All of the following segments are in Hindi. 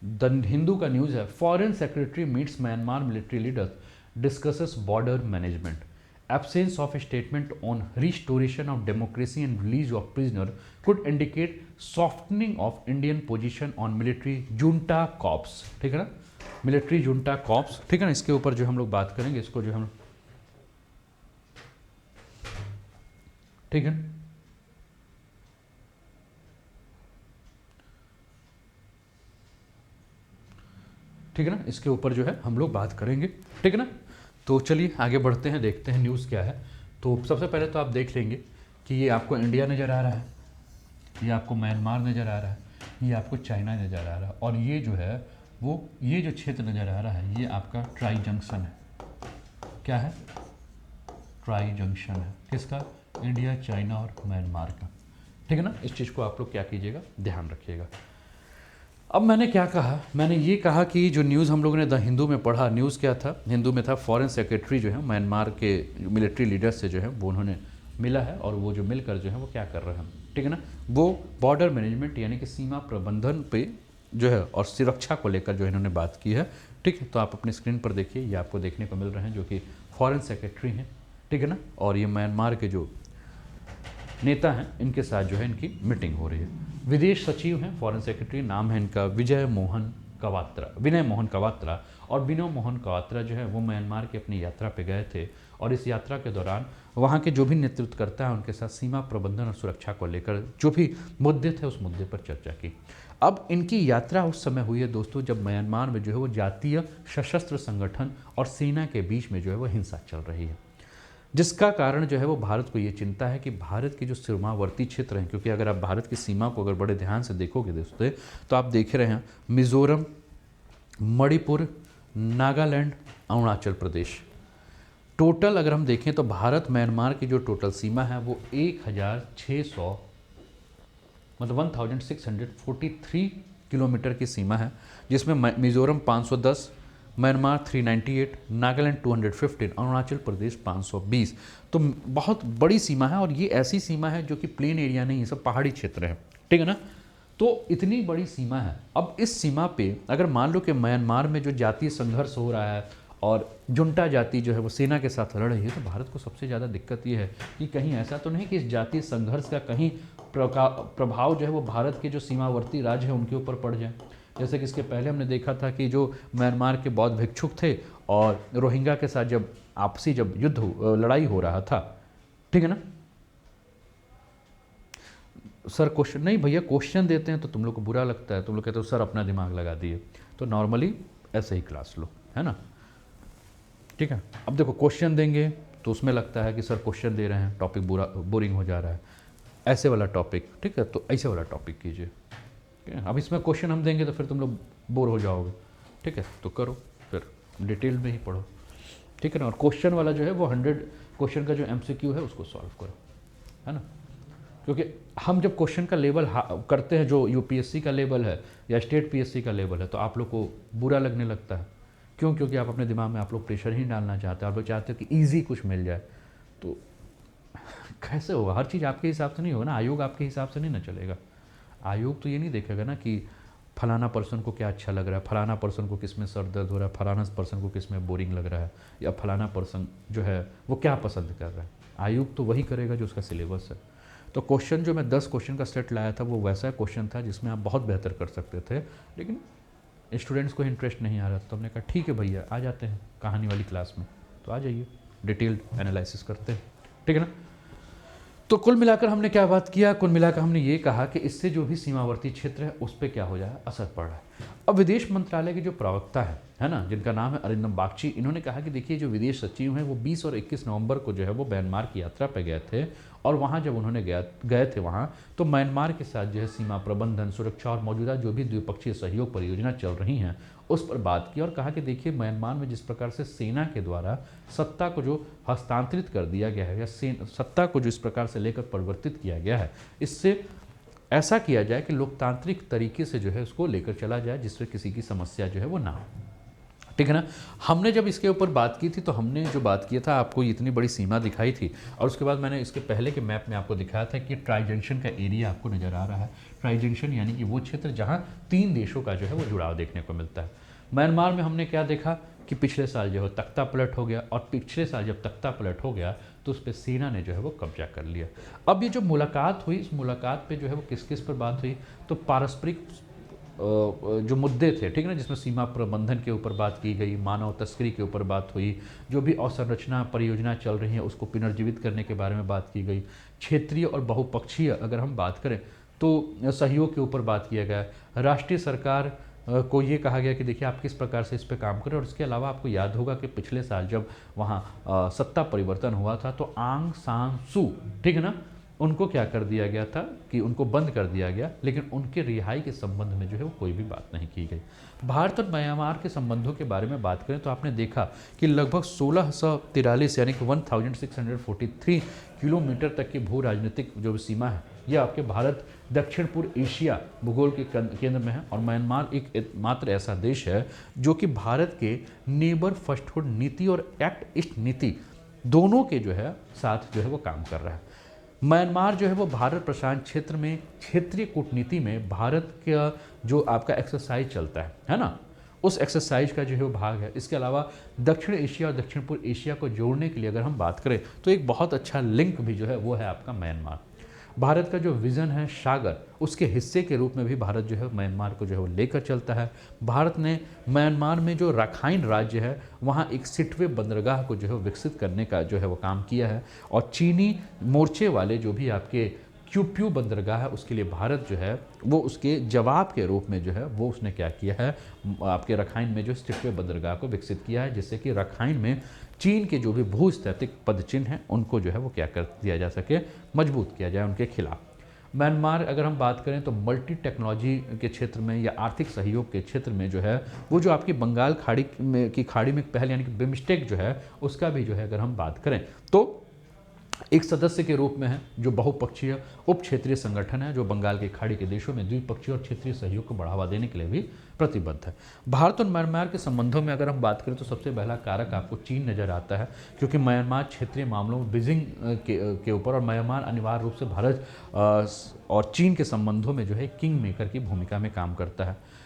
द हिंदू का न्यूज़ है, foreign secretary meets Myanmar military leaders, discusses border management, absence of a statement on restoration of democracy and release of prisoner could indicate softening of Indian position on military junta corps। ठीक है ना, मिलिट्री junta corps, ठीक है ना, इसके ऊपर जो हम लोग बात करेंगे, इसको जो हम, ठीक है, ठीक है ना, इसके ऊपर जो है हम लोग बात करेंगे, ठीक है ना। तो चलिए आगे बढ़ते हैं, देखते हैं न्यूज़ क्या है। तो सबसे पहले तो आप देख लेंगे कि ये आपको इंडिया नज़र आ रहा है, ये आपको म्यांमार नज़र आ रहा है, ये आपको चाइना नज़र आ रहा है, और ये जो है वो ये जो क्षेत्र नज़र आ रहा है ये आपका ट्राई जंक्शन है। क्या है? ट्राई जंक्शन है, किसका? इंडिया, चाइना और म्यांमार का, ठीक है ना। इस चीज़ को आप लोग क्या कीजिएगा, ध्यान रखिएगा। अब मैंने क्या कहा, मैंने ये कहा कि जो न्यूज़ हम लोगों ने द हिंदू में पढ़ा, न्यूज़ क्या था, हिंदू में था फॉरेन सेक्रेटरी जो है म्यांमार के मिलिट्री लीडर से जो है वो उन्होंने मिला है, और वो जो मिलकर जो है वो क्या कर रहे हैं, ठीक है ना, वो बॉर्डर मैनेजमेंट यानी कि सीमा प्रबंधन पे जो है और सुरक्षा को लेकर जो इन्होंने बात की है, ठीक है। तो आप अपनी स्क्रीन पर देखिए, ये आपको देखने को मिल रहे हैं जो कि फॉरेन सेक्रेटरी हैं, ठीक है ना, और ये म्यांमार के जो नेता हैं इनके साथ जो है इनकी मीटिंग हो रही है। विदेश सचिव हैं फॉरेन सेक्रेटरी, नाम है इनका विनय मोहन कवात्रा, और विनय मोहन कवात्रा जो है वो म्यांमार की अपनी यात्रा पे गए थे, और इस यात्रा के दौरान वहाँ के जो भी नेतृत्व करता है उनके साथ सीमा प्रबंधन और सुरक्षा को लेकर जो भी मुद्दे थे उस मुद्दे पर चर्चा की। अब इनकी यात्रा उस समय हुई है दोस्तों जब म्यांमार में जो है वो जातीय सशस्त्र संगठन और सेना के बीच में जो है वो हिंसा चल रही है, जिसका कारण जो है वो भारत को ये चिंता है कि भारत के जो सीमावर्ती क्षेत्र हैं, क्योंकि अगर आप भारत की सीमा को अगर बड़े ध्यान से देखोगे दोस्तों तो आप देख रहे हैं मिज़ोरम, मणिपुर, नागालैंड, अरुणाचल प्रदेश, टोटल अगर हम देखें तो भारत म्यांमार की जो टोटल सीमा है वो 1600 मतलब 1643 किलोमीटर की सीमा है, जिसमें मिज़ोरम 510, म्यांमार 398, नागालैंड 215, अरुणाचल प्रदेश 520। तो बहुत बड़ी सीमा है, और ये ऐसी सीमा है जो कि प्लेन एरिया नहीं है, सब पहाड़ी क्षेत्र है, ठीक है ना। तो इतनी बड़ी सीमा है। अब इस सीमा पे अगर मान लो कि म्यांमार में जो जातीय संघर्ष हो रहा है और जुंटा जाति जो है वो सेना के साथ लड़ रही है, तो भारत को सबसे ज़्यादा दिक्कत ये है कि कहीं ऐसा तो नहीं कि इस जातीय संघर्ष का कहीं प्रभाव जो है वो भारत के जो सीमावर्ती राज्य हैं उनके ऊपर पड़ जाए। जैसे कि इसके पहले हमने देखा था कि जो म्यांमार के बौद्ध भिक्षुक थे और रोहिंग्या के साथ जब आपसी जब लड़ाई हो रहा था, ठीक है ना। सर क्वेश्चन नहीं भैया, क्वेश्चन देते हैं तो तुम लोग को बुरा लगता है, तुम लोग कहते हो सर अपना दिमाग लगा दिए। तो नॉर्मली ऐसे ही क्लास लो, है ना, ठीक है। अब देखो क्वेश्चन देंगे तो उसमें लगता है कि सर क्वेश्चन दे रहे हैं, टॉपिक बोरिंग हो जा रहा है, ऐसे वाला टॉपिक, ठीक है, तो ऐसे वाला टॉपिक कीजिए। अब इसमें क्वेश्चन हम देंगे तो फिर तुम लोग बोर हो जाओगे, ठीक है, तो करो फिर डिटेल में ही पढ़ो, ठीक है ना। और क्वेश्चन वाला जो है वो 100 क्वेश्चन का जो MCQ है उसको सॉल्व करो, है ना, क्योंकि हम जब क्वेश्चन का लेवल करते हैं जो UPSC का लेवल है या स्टेट PSC का लेवल है, तो आप लोग को बुरा लगने लगता है। क्यों? क्योंकि आप अपने दिमाग में आप लोग प्रेशर ही डालना चाहते हैं, आप लोग चाहते हो कि ईजी कुछ मिल जाए। तो कैसे होगा? हर चीज़ आपके हिसाब से नहीं होगा ना, आयोग आपके हिसाब से नहीं ना चलेगा। आयोग तो ये नहीं देखेगा ना कि फलाना पर्सन को क्या अच्छा लग रहा है, फलाना पर्सन को किस में सर दर्द हो रहा है, फलाना पर्सन को किस में बोरिंग लग रहा है, या फलाना पर्सन जो है वो क्या पसंद कर रहा है। आयोग तो वही करेगा जो उसका सिलेबस है। तो क्वेश्चन जो मैं 10 क्वेश्चन का सेट लाया था वो वैसा क्वेश्चन था जिसमें आप बहुत बेहतर कर सकते थे, लेकिन स्टूडेंट्स को इंटरेस्ट नहीं आ रहा, तो हमने कहा ठीक है भैया आ जाते हैं कहानी वाली क्लास में, तो आ जाइए डिटेल्ड एनालिसिस करते हैं, ठीक है ना। तो कुल मिलाकर हमने क्या बात किया, कुल मिलाकर हमने ये कहा कि इससे जो भी सीमावर्ती क्षेत्र है उस पर क्या हो जाए, असर पड़ रहा है। अब विदेश मंत्रालय के जो प्रवक्ता है ना, जिनका नाम है अरिंदम बागची, इन्होंने कहा कि देखिए जो विदेश सचिव हैं वो 20 और 21 नवंबर को जो है वो म्यांमार की यात्रा पर गए थे, और वहाँ जब उन्होंने गए थे वहाँ तो म्यांमार के साथ जो है सीमा प्रबंधन, सुरक्षा और मौजूदा जो भी द्विपक्षीय सहयोग परियोजना चल रही हैं उस पर बात की, और कहा कि देखिए म्यांमार में जिस प्रकार से सेना के द्वारा सत्ता को जो हस्तांतरित कर दिया गया है या सत्ता को जो इस प्रकार से लेकर परिवर्तित किया गया है, इससे ऐसा किया जाए कि लोकतांत्रिक तरीके से जो है उसको लेकर चला जाए जिससे किसी की समस्या जो है वो ना हो। ठीक है ना। हमने जब इसके ऊपर बात की थी तो हमने जो बात किया था आपको इतनी बड़ी सीमा दिखाई थी, और उसके बाद मैंने इसके पहले के मैप में आपको दिखाया था कि ट्राई जंक्शन का एरिया आपको नज़र आ रहा है। ट्राई जंक्शन यानी कि वो क्षेत्र जहाँ 3 देशों का जो है वो जुड़ाव देखने को मिलता है। म्यांमार में हमने क्या देखा कि पिछले साल जो है तख्ता पलट हो गया, और पिछले साल जब तख्ता पलट हो गया तो उस पर सेना ने जो है वो कब्जा कर लिया। अब ये जो मुलाकात हुई, इस मुलाकात पे जो है वो किस किस पर बात हुई, तो पारस्परिक जो मुद्दे थे, ठीक है ना, जिसमें सीमा प्रबंधन के ऊपर बात की गई, मानव तस्करी के ऊपर बात हुई, जो भी अवसंरचना परियोजना चल रही हैं उसको पुनर्जीवित करने के बारे में बात की गई, क्षेत्रीय और बहुपक्षीय अगर हम बात करें तो सहयोग के ऊपर बात किया गया। राष्ट्रीय सरकार को ये कहा गया कि देखिए आप किस प्रकार से इस पे काम करें, और इसके अलावा आपको याद होगा कि पिछले साल जब वहाँ सत्ता परिवर्तन हुआ था तो आंग सान सू, ठीक है ना, उनको क्या कर दिया गया था कि उनको बंद कर दिया गया, लेकिन उनके रिहाई के संबंध में जो है वो कोई भी बात नहीं की गई। भारत और म्यांमार के संबंधों के बारे में बात करें तो आपने देखा कि लगभग 1643 यानी कि 1643 किलोमीटर तक की भू राजनीतिक जो सीमा है यह आपके भारत दक्षिण पूर्व एशिया भूगोल के केंद्र में है, और म्यांमार एक मात्र ऐसा देश है जो कि भारत के नेबर फर्स्टहुड नीति और एक्ट ईस्ट नीति दोनों के जो है साथ जो है वो काम कर रहा है। म्यांमार जो है वो भारत प्रशांत क्षेत्र में क्षेत्रीय कूटनीति में भारत का जो आपका एक्सरसाइज चलता है ना, उस एक्सरसाइज का जो है वो भाग है। इसके अलावा दक्षिण एशिया और दक्षिण पूर्व एशिया को जोड़ने के लिए अगर हम बात करें तो एक बहुत अच्छा लिंक भी जो है वो है आपका म्यांमार। भारत का जो विज़न है सागर, उसके हिस्से के रूप में भी भारत जो है म्यांमार को जो है वो लेकर चलता है। भारत ने म्यांमार में जो राखाइन राज्य है वहाँ एक सिटवे बंदरगाह को जो है विकसित करने का जो है वो काम किया है, और चीनी मोर्चे वाले जो भी आपके क्यूप्यू बंदरगाह है उसके लिए भारत जो है वो उसके जवाब के रूप में जो है वो उसने क्या किया है, आपके रखाइन में जो सिटवे बंदरगाह को विकसित किया है, जिससे कि रखाइन में चीन के जो भी भूस्थैतिक पदचिन्ह हैं उनको जो है वो क्या कर दिया जा सके, मजबूत किया जाए उनके खिलाफ। म्यांमार अगर हम बात करें तो मल्टी टेक्नोलॉजी के क्षेत्र में या आर्थिक सहयोग के क्षेत्र में जो है वो जो आपकी बंगाल खाड़ी में पहल यानी कि बिम्स्टेक जो है उसका भी जो है अगर हम बात करें तो एक सदस्य के रूप में है, जो बहुपक्षीय उप क्षेत्रीय संगठन है जो बंगाल की खाड़ी के देशों में द्विपक्षीय और क्षेत्रीय सहयोग को बढ़ावा देने के लिए भी प्रतिबद्ध है। भारत और म्यांमार के संबंधों में अगर हम बात करें तो सबसे पहला कारक आपको चीन नज़र आता है, क्योंकि म्यांमार क्षेत्रीय मामलों में बीजिंग के ऊपर, और म्यांमार अनिवार्य रूप से भारत और चीन के संबंधों में जो है किंग मेकर की भूमिका में काम करता है।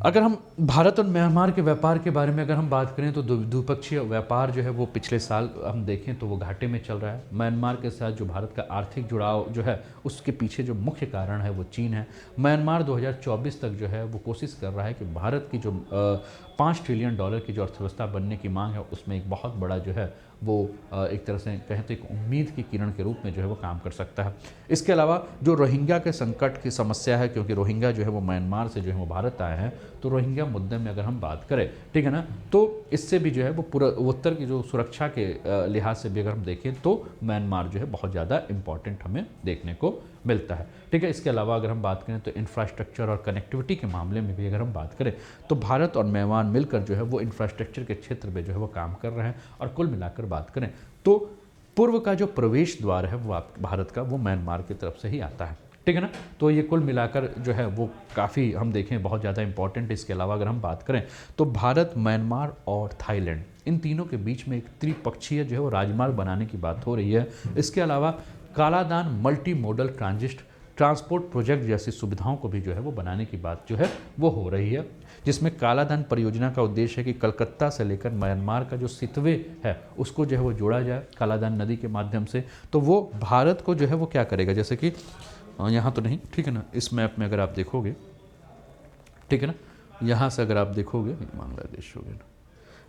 अगर हम भारत और म्यांमार के व्यापार के बारे में अगर हम बात करें तो द्विपक्षीय व्यापार जो है वो पिछले साल हम देखें तो वो घाटे में चल रहा है। म्यांमार के साथ जो भारत का आर्थिक जुड़ाव जो है उसके पीछे जो मुख्य कारण है वो चीन है। म्यांमार 2024 तक जो है वो कोशिश कर रहा है कि भारत की जो $5 ट्रिलियन की जो अर्थव्यवस्था बनने की मांग है उसमें एक बहुत बड़ा जो है वो एक तरह से कहें तो एक उम्मीद की किरण के रूप में जो है वो काम कर सकता है। इसके अलावा जो रोहिंग्या के संकट की समस्या है, क्योंकि रोहिंग्या जो है वो म्यांमार से जो है वो भारत आए हैं, तो रोहिंग्या मुद्दे में अगर हम बात करें, ठीक है ना, तो इससे भी जो है वो पूरा उत्तर की जो सुरक्षा के लिहाज से भी अगर हम देखें तो म्यांमार जो है बहुत ज़्यादा इम्पॉर्टेंट हमें देखने को मिलता है। ठीक है, इसके अलावा अगर हम बात करें तो इंफ्रास्ट्रक्चर और कनेक्टिविटी के मामले में भी अगर हम बात करें तो भारत और म्यांमार मिलकर जो है वो इंफ्रास्ट्रक्चर के क्षेत्र में जो है वो काम कर रहे हैं, और कुल मिलाकर बात करें तो पूर्व का जो प्रवेश द्वार है वो भारत का वो म्यांमार की तरफ से ही आता है। ठीक है ना, तो ये कुल मिलाकर जो है वो काफ़ी हम देखें बहुत ज़्यादा इंपॉर्टेंट। इसके अलावा अगर हम बात करें तो भारत, म्यांमार और थाईलैंड, इन तीनों के बीच में एक त्रिपक्षीय जो है वो राजमार्ग बनाने की बात हो रही है। इसके अलावा Kaladan multi modal transport project जैसी सुविधाओं को भी जो है वो बनाने की बात जो है वो हो रही है, जिसमें कालादान परियोजना का उद्देश्य है कि कलकत्ता से लेकर म्यांमार का जो सितवे है उसको जो है वो जोड़ा जाए कालादान नदी के माध्यम से। तो वो भारत को जो है वो क्या करेगा, जैसे कि यहाँ तो नहीं, ठीक है ना, इस मैप में अगर आप देखोगे, ठीक है ना, यहाँ से अगर आप देखोगे, बांग्लादेश हो गया ना,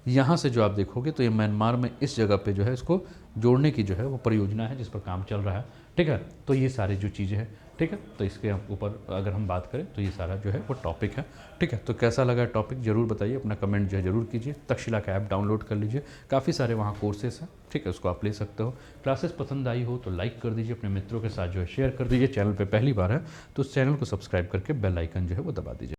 यहाँ से जो आप देखोगे तो ये म्यांमार में इस जगह पे जो है इसको जोड़ने की जो है वो परियोजना है जिस पर काम चल रहा है। ठीक है, तो ये सारी जो चीज़ें हैं, ठीक है, तो इसके ऊपर अगर हम बात करें तो ये सारा जो है वो टॉपिक है। ठीक है, तो कैसा लगा टॉपिक ज़रूर बताइए, अपना कमेंट जो है ज़रूर कीजिए। तक्षशिला का ऐप डाउनलोड कर लीजिए, काफ़ी सारे वहाँ कोर्सेस हैं, ठीक है, उसको आप ले सकते हो। क्लासेस पसंद आई हो तो लाइक कर दीजिए, अपने मित्रों के साथ जो है शेयर कर दीजिए। चैनल पर पहली बार है तो उस चैनल को सब्सक्राइब करके बेल आइकन जो है वो दबा दीजिए।